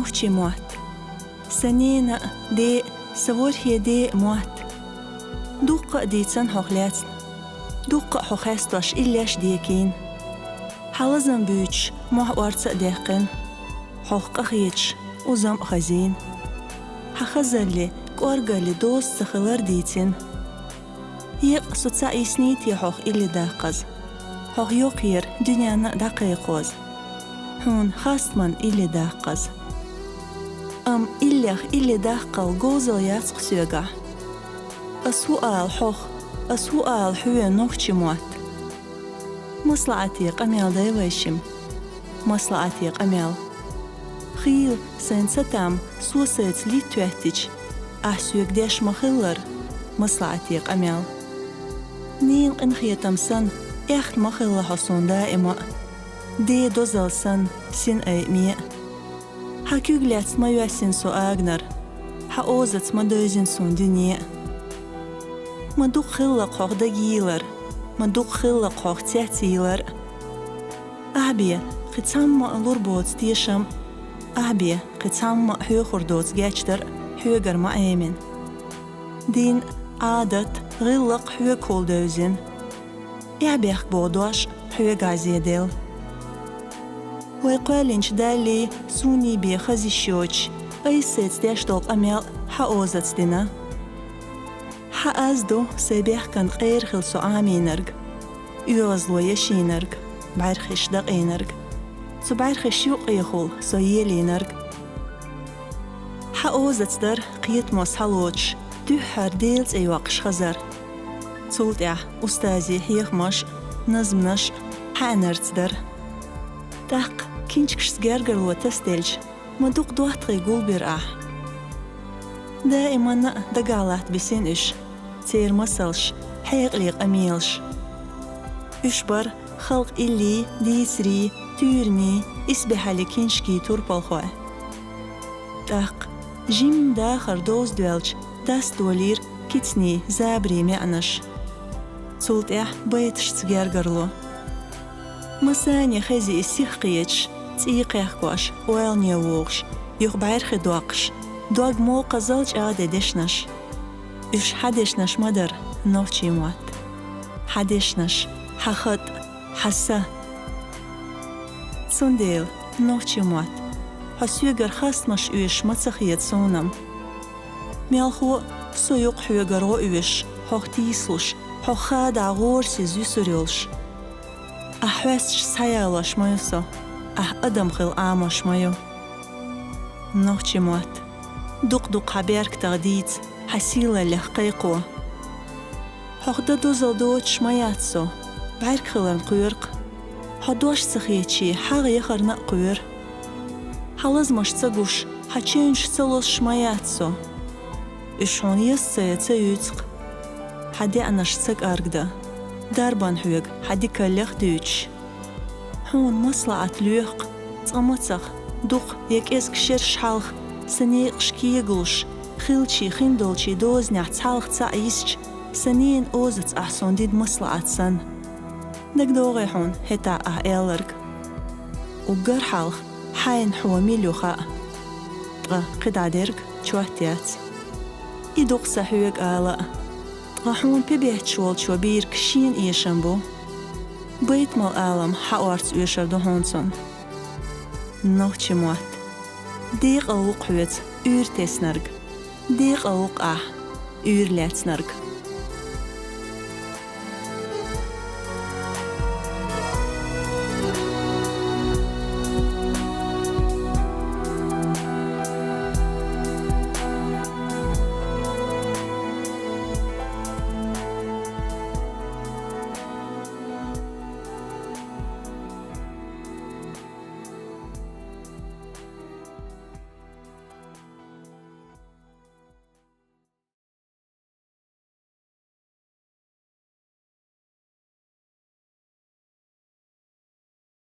نوچی موات سنين دي سورهي دي موات دوق ديتسن حقلاتن دوق حقاستوش إلاش ديكين حلزن بيوش موح وارتس ديقن حق أخيتش وزم خزين حخزلي كورغالي دوس سخلر ديتين يق سوتسا إسنيتي حق إلي داقز حق يوقير دنيانا دقيقوز هون خاستمن إلي داقز إلي داقل غوزل ياسق سيوغا السؤال حق السؤال حوى نوخشي موات مصلعتي قميل دايويشم مصلعتي قميل خيل سنستام سوسيت لي توهتج أحسوك ديش مخلر مصلعتي قميل نين انخيتم سن اخت مخلر حصون دائما دي دوزل سن سن اي مية حكوغلات ما يوسن سو اغنر حاوزت ما دوزن سون دنيا ما دوق خلق حق دقيلر ما دوق خلق حق تحتيلر أحبية قتام لوربوت تيشم أحبية قتام حيو خردوت جاتشتر حيوغر ما آمن دين عادت غلق حيو كول دوزن إحبيخ بودوش حيو غازي ديل ويقالنش دالي سوني بي خزي شوش أي سيت داشتوب أميل حاوزت دينا حأزدو سيبيح كان غير خلصو عامينرغ يوزلو يشينرغ بعرخش دقينرغ سو بعرخش يوقيخول سو يلينرغ حأوزت در قيت موس حلوش دوحر ديلت ايواقش خزر تولت أستاذي هيخمش نزمنش حانرت در داق كينشكش سجرجر وتستلج مدوق دوحتغي قول دائما دقالات بسين إش تير مسلش حيقليق أميلش إشبر خلق إلي ديسري تورني إسبح لكينشكي توربال خواه داق جيم داخر دوز دوالج داست دولير كتني زابري معنش تولت بيتش تجرجرلو مساني خزي السيخقيتش تيقيخكوش ويل نيووغش يخبعير خدواقش دوغ مو قزلج آده دشنش إش حدشنش مدر نوچي موات حدشنش حخد حسا صنديل نوچي موات حسيوغر خاستمش إيش متسخيت سونم ميالخو سويق حيوغرو إيش حق تيسلش حق خاد عغورسي زي سوريلش أحواسش سيالش مايوسو أدم خل آمش مايو نوچي موات دوق حبيرك تغديد حسيلة لحقيقو حقدا دوزل دوتش ماياتسو بعرك خلان قيرق حدوش سخيتشي حاغ يخرنا قير حلزمش تساقوش حچينش تسلوش ماياتسو إشون يسسي تسيوتق حدي أنش تساق أرقدا داربان حويق حدي كاليخ دوتش حون مصلعت ليوق تغمتسخ دوق يك إزك شيرش حالخ سنيق شكيغلش خيلشي خندلشي دوز نحت حالخ تسايسش سنين أوزت أحسن ديد مصلعت سن دك دوغي حون هتا إيلرق وقر حالخ حين حوامي لوخاء طغا قدع ديرق چوهتيات إدوق سحويق آلا طغا حون ببيهت شوال شوابير كشين إيشنبو بيت مال آلم حوارت ويشر دو هونسون نوچي موات ديق أوق حوت تسنرق ديق أوق أور لاتسنرق